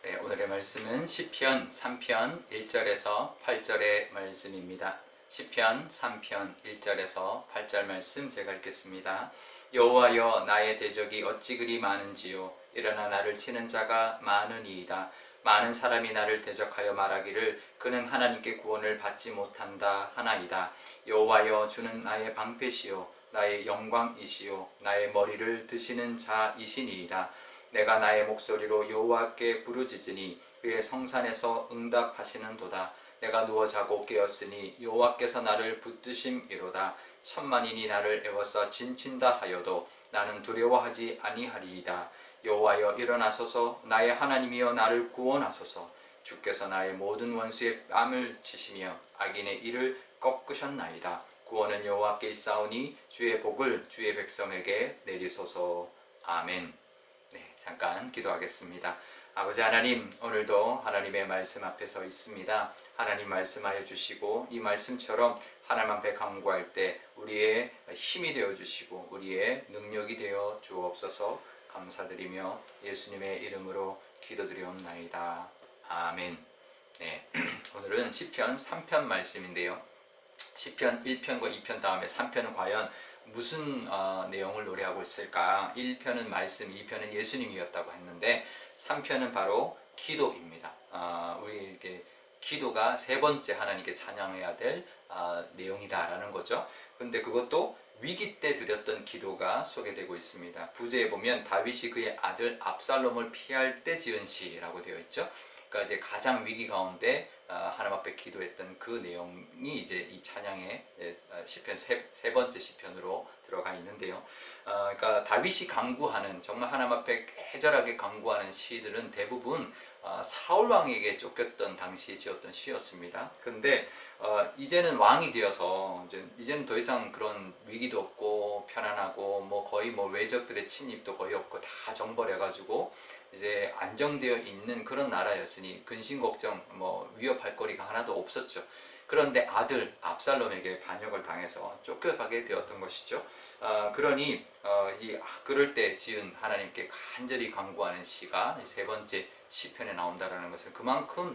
네, 오늘의 말씀은 시편 3편 1절에서 8절의 말씀입니다. 시편 3편 1절에서 8절 말씀 제가 읽겠습니다. 여호와여, 나의 대적이 어찌 그리 많은지요. 일어나 나를 치는 자가 많으니이다. 많은 사람이 나를 대적하여 말하기를 그는 하나님께 구원을 받지 못한다 하나이다. 여호와여, 주는 나의 방패시요 나의 영광이시요 나의 머리를 드시는 자이시니이다. 내가 나의 목소리로 여호와께 부르짖으니 그의 성산에서 응답하시는도다. 내가 누워 자고 깨었으니 여호와께서 나를 붙드심이로다. 천만인이 나를 애워싸 진친다 하여도 나는 두려워하지 아니하리이다. 여호와여, 일어나소서. 나의 하나님이여, 나를 구원하소서. 주께서 나의 모든 원수의 뺨을 치시며 악인의 이를 꺾으셨나이다. 구원은 여호와께 있사오니 주의 복을 주의 백성에게 내리소서. 아멘. 네, 잠깐 기도하겠습니다. 아버지 하나님, 오늘도 하나님의 말씀 앞에 서 있습니다. 하나님 말씀하여 주시고 이 말씀처럼 하나님 앞에 간구할 때 우리의 힘이 되어 주시고 우리의 능력이 되어 주옵소서. 감사드리며 예수님의 이름으로 기도드리옵나이다. 아멘. 네, 오늘은 시편 3편 말씀인데요. 시편 1편과 2편 다음에 3편은 과연 무슨 내용을 노래하고 있을까? 1편은 말씀, 2편은 예수님이었다고 했는데 3편은 바로 기도입니다. 우리에게 기도가 세 번째 하나님께 찬양해야 될 내용이다라는 거죠. 근데 그것도 위기 때 드렸던 기도가 소개되고 있습니다. 부제에 보면 다윗이 그의 아들 압살롬을 피할 때 지은 시라고 되어 있죠. 그러니까 이제 가장 위기 가운데 하나님 앞에 기도했던 그 내용이 이제 이 찬양의 시편 세 번째 시편으로 들어가 있는데요. 그러니까 다윗이 간구하는, 정말 하나님 앞에 애절하게 간구하는 시들은 대부분 사울 왕에게 쫓겼던 당시 지었던 시였습니다. 그런데 이제는 왕이 되어서 이제는 더 이상 그런 위기도 없고 편안하고 거의 외적들의 침입도 거의 없고 다 정벌해가지고 이제 안정되어 있는 그런 나라였으니 근심 걱정 위협할 거리가 하나도 없었죠. 그런데 아들 압살롬에게 반역을 당해서 쫓겨가게 되었던 것이죠. 그러니 그럴 때 지은 하나님께 간절히 간구하는 시가 세 번째 시편에 나온다라는 것은 그만큼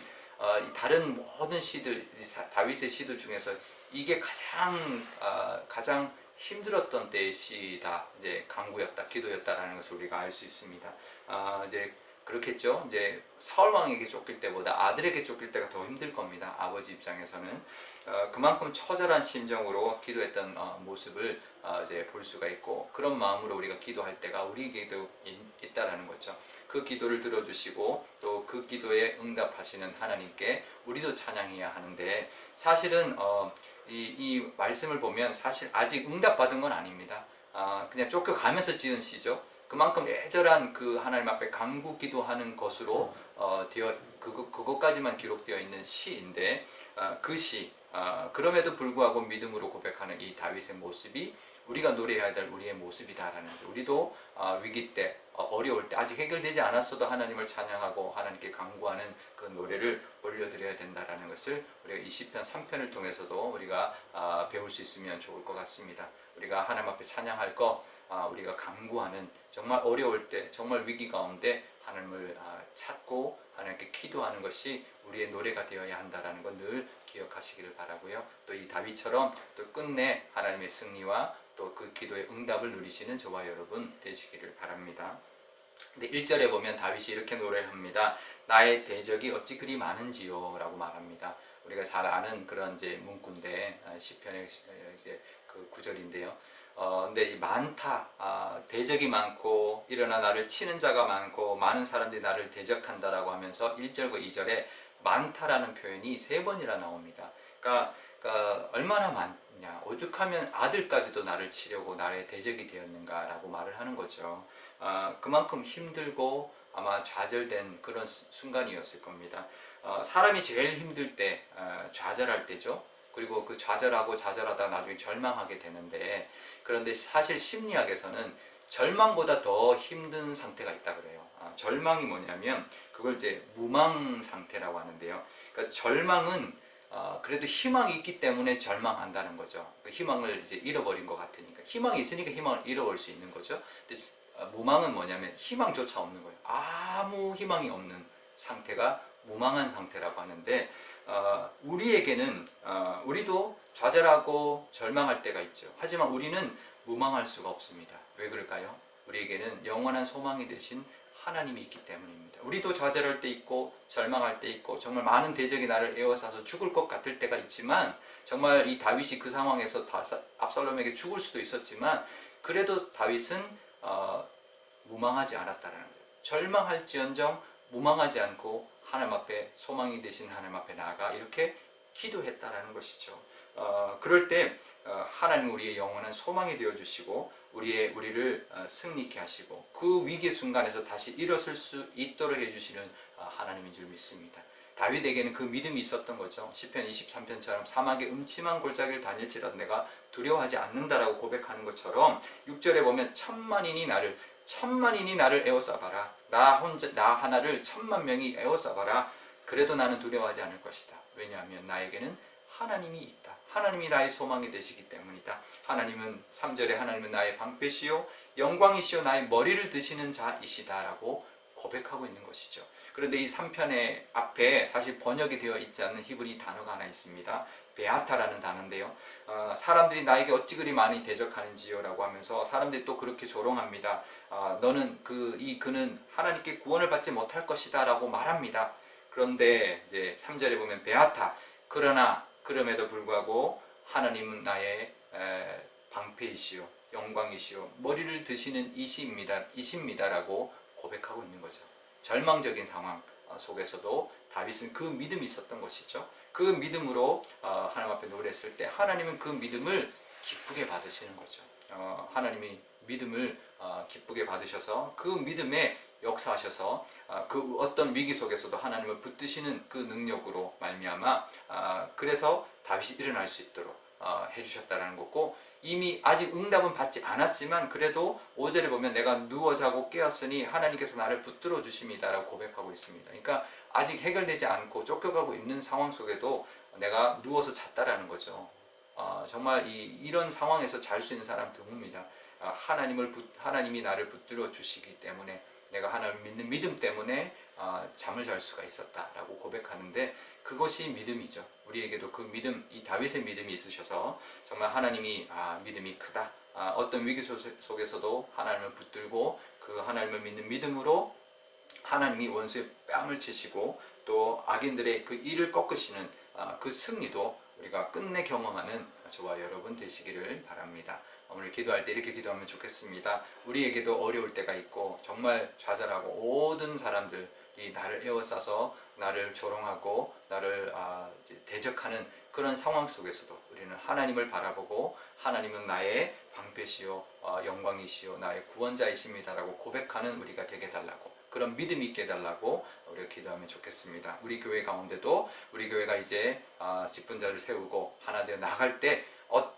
다른 모든 시들, 다윗의 시들 중에서 이게 가장 힘들었던 때의 시다, 이제 간구였다, 기도였다라는 것을 우리가 알 수 있습니다. 이제 그렇겠죠. 이제 사울 왕에게 쫓길 때보다 아들에게 쫓길 때가 더 힘들 겁니다. 아버지 입장에서는 그만큼 처절한 심정으로 기도했던 모습을 이제 볼 수가 있고, 그런 마음으로 우리가 기도할 때가 우리에게도 있다라는 거죠. 그 기도를 들어주시고 또 그 기도에 응답하시는 하나님께 우리도 찬양해야 하는데, 사실은 이 말씀을 보면 사실 아직 응답받은 건 아닙니다. 그냥 쫓겨가면서 지은 시죠. 그만큼 애절한 그 하나님 앞에 간구 기도하는 것으로 그것까지만 기록되어 있는 시인데, 그 시, 그럼에도 불구하고 믿음으로 고백하는 이 다윗의 모습이 우리가 노래해야 될 우리의 모습이다라는 거죠. 우리도 위기 때, 어려울 때, 아직 해결되지 않았어도 하나님을 찬양하고 하나님께 간구하는 그 노래를 올려드려야 된다라는 것을 우리가 이 시편 3편을 통해서도 우리가 배울 수 있으면 좋을 것 같습니다. 우리가 하나님 앞에 찬양할 거, 우리가 간구하는, 정말 어려울 때, 정말 위기 가운데 하나님을 찾고 하나님께 기도하는 것이 우리의 노래가 되어야 한다는 것 늘 기억하시기를 바라고요. 또 이 다윗처럼 또 끝내 하나님의 승리와 또 그 기도의 응답을 누리시는 저와 여러분 되시기를 바랍니다. 근데 1절에 보면 다윗이 이렇게 노래를 합니다. 나의 대적이 어찌 그리 많은지요 라고 말합니다. 우리가 잘 아는 그런 이제 문구인데, 시편의 이제 그 구절인데요. 근데 이 많다, 대적이 많고 일어나 나를 치는 자가 많고 많은 사람들이 나를 대적한다라고 하면서 1절과 2절에 많다라는 표현이 3번이나 나옵니다. 그러니까 얼마나 많냐, 오죽하면 아들까지도 나를 치려고 나의 대적이 되었는가라고 말을 하는 거죠. 그만큼 힘들고 아마 좌절된 그런 순간이었을 겁니다. 사람이 제일 힘들 때 좌절할 때죠. 그리고 그 좌절하다가 나중에 절망하게 되는데, 그런데 사실 심리학에서는 절망보다 더 힘든 상태가 있다 그래요. 절망이 뭐냐면 그걸 이제 무망 상태라고 하는데요. 그러니까 절망은 그래도 희망이 있기 때문에 절망한다는 거죠. 그 희망을 이제 잃어버린 것 같으니까. 희망이 있으니까 희망을 잃어버릴 수 있는 거죠. 근데 무망은 뭐냐면 희망조차 없는 거예요. 아무 희망이 없는 상태가 무망한 상태라고 하는데, 우리에게는 우리도 좌절하고 절망할 때가 있죠. 하지만 우리는 무망할 수가 없습니다. 왜 그럴까요? 우리에게는 영원한 소망이 되신 하나님이 있기 때문입니다. 우리도 좌절할 때 있고 절망할 때 있고 정말 많은 대적이 나를 에워싸서 죽을 것 같을 때가 있지만, 정말 이 다윗이 그 상황에서 압살롬에게 죽을 수도 있었지만 그래도 다윗은 무망하지 않았다는 거예요. 절망할지언정 무망하지 않고 하나님 앞에, 소망이 되신 하나님 앞에 나아가 이렇게 기도했다라는 것이죠. 그럴 때 하나님 우리의 영원한 소망이 되어주시고 우리를 승리케 하시고 그 위기 순간에서 다시 일어설 수 있도록 해주시는 하나님인 줄 믿습니다. 다윗에게는 그 믿음이 있었던 거죠. 시편 23편처럼 사막의 음침한 골짜기를 다닐지라도 내가 두려워하지 않는다라고 고백하는 것처럼 6절에 보면 천만인이 나를 에워싸봐라. 나 하나를 10,000,000명이 에워싸봐라. 그래도 나는 두려워하지 않을 것이다. 왜냐하면 나에게는 하나님이 있다. 하나님이 나의 소망이 되시기 때문이다. 3절에 하나님은 나의 방패시요 영광이시요 나의 머리를 드시는 자이시다 라고 고백하고 있는 것이죠. 그런데 이 3편의 앞에 사실 번역이 되어 있지 않는 히브리 단어가 하나 있습니다. 베아타라는 단어인데요. 사람들이 나에게 어찌 그리 많이 대적하는지요 라고 하면서 사람들이 또 그렇게 조롱합니다. 그는 하나님께 구원을 받지 못할 것이다 라고 말합니다. 그런데 이제 3절에 보면 베아타, 그러나 그럼에도 불구하고 하나님은 나의 방패이시요 영광이시요 머리를 드시는 이십니다라고 고백하고 있는 거죠. 절망적인 상황 속에서도 다윗은 그 믿음이 있었던 것이죠. 그 믿음으로 하나님 앞에 노래했을 때 하나님은 그 믿음을 기쁘게 받으시는 거죠. 하나님이 믿음을 기쁘게 받으셔서 그 믿음에 역사하셔서 그 어떤 위기 속에서도 하나님을 붙드시는 그 능력으로 말미암아 그래서 다윗이 일어날 수 있도록 해주셨다는 거고, 이미 아직 응답은 받지 않았지만 그래도 5절에 보면 내가 누워 자고 깨었으니 하나님께서 나를 붙들어 주십니다 라고 고백하고 있습니다. 그러니까 아직 해결되지 않고 쫓겨가고 있는 상황 속에도 내가 누워서 잤다라는 거죠. 정말 이런 상황에서 잘 수 있는 사람 드뭅니다. 하나님이 나를 붙들어 주시기 때문에, 내가 하나님을 믿는 믿음 때문에 잠을 잘 수가 있었다라고 고백하는데, 그것이 믿음이죠. 우리에게도 그 믿음, 이 다윗의 믿음이 있으셔서 정말 하나님이 믿음이 크다. 어떤 위기 속에서도 하나님을 붙들고 그 하나님을 믿는 믿음으로 하나님이 원수의 뺨을 치시고 또 악인들의 그 일을 꺾으시는 그 승리도 우리가 끝내 경험하는 저와 여러분 되시기를 바랍니다. 오늘 기도할 때 이렇게 기도하면 좋겠습니다. 우리에게도 어려울 때가 있고 정말 좌절하고 모든 사람들이 나를 에워싸서 나를 조롱하고 나를 대적하는 그런 상황 속에서도 우리는 하나님을 바라보고 하나님은 나의 방패시요 영광이시요 나의 구원자이십니다 라고 고백하는 우리가 되게 달라고, 그런 믿음이 있게 해달라고 우리가 기도하면 좋겠습니다. 우리 교회 가운데도 우리 교회가 이제 직분자를 세우고 하나 되어 나갈 때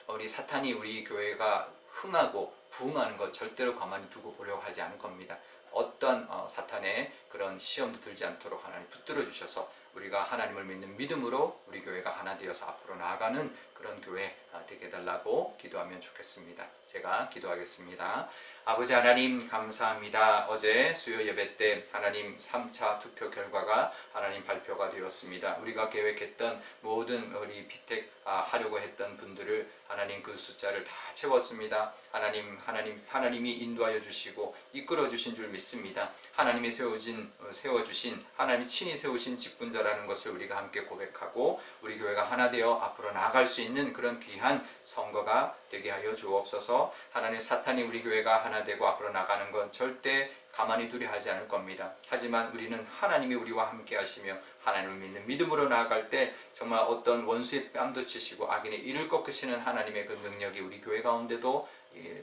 우리 사탄이 우리 교회가 흥하고 부흥하는 것 절대로 가만히 두고 보려고 하지 않을 겁니다. 어떤 사탄의 그런 시험도 들지 않도록 하나님 붙들어 주셔서 우리가 하나님을 믿는 믿음으로 우리 교회가 하나 되어서 앞으로 나아가는 그런 교회 되게 해달라고 기도하면 좋겠습니다. 제가 기도하겠습니다. 아버지 하나님 감사합니다. 어제 수요 예배 때 하나님 3차 투표 결과가 하나님 발표가 되었습니다. 우리가 계획했던 모든 우리 피택 하려고 했던 분들을 하나님 그 숫자를 다 채웠습니다. 하나님이 인도하여 주시고 이끌어 주신 줄 믿습니다. 하나님이 세워주신 하나님이 친히 세우신 직분자라는 것을 우리가 함께 고백하고 우리 교회가 하나 되어 앞으로 나아갈 수 있는 그런 귀한 선거가 되게 하여 주옵소서. 하나님, 사탄이 우리 교회가 하나 되고 앞으로 나가는 건 절대 가만히 두려워하지 않을 겁니다. 하지만 우리는 하나님이 우리와 함께 하시며 하나님을 믿는 믿음으로 나아갈 때 정말 어떤 원수의 뺨도 치시고 악인의 이를 꺾으시는 하나님의 그 능력이 우리 교회 가운데도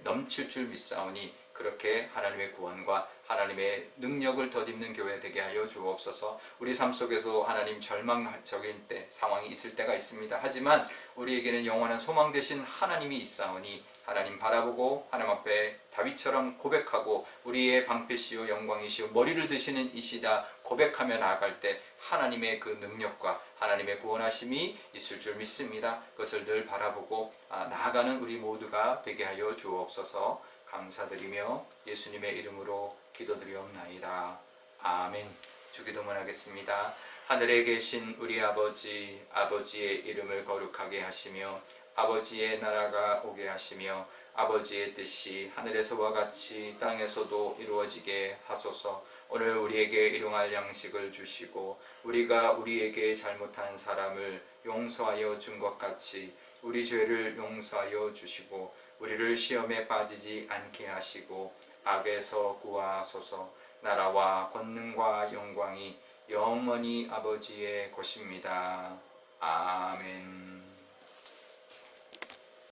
넘칠 줄 믿사오니 그렇게 하나님의 구원과 하나님의 능력을 덧입는 교회 되게 하여 주옵소서. 우리 삶 속에서 하나님 절망적인 때 상황이 있을 때가 있습니다. 하지만 우리에게는 영원한 소망 되신 하나님이 있사오니 하나님 바라보고 하나님 앞에 다윗처럼 고백하고 우리의 방패시요 영광이시요 머리를 드시는 이시다 고백하며 나아갈 때 하나님의 그 능력과 하나님의 구원하심이 있을 줄 믿습니다. 그것을 늘 바라보고 나아가는 우리 모두가 되게 하여 주옵소서. 감사드리며 예수님의 이름으로 기도드리옵나이다. 아멘. 주기도문 하겠습니다. 하늘에 계신 우리 아버지, 아버지의 이름을 거룩하게 하시며 아버지의 나라가 오게 하시며 아버지의 뜻이 하늘에서와 같이 땅에서도 이루어지게 하소서. 오늘 우리에게 일용할 양식을 주시고 우리가 우리에게 잘못한 사람을 용서하여 준 것 같이 우리 죄를 용서하여 주시고 우리를 시험에 빠지지 않게 하시고 악에서 구하소서. 나라와 권능과 영광이 영원히 아버지의 것입니다. 아멘.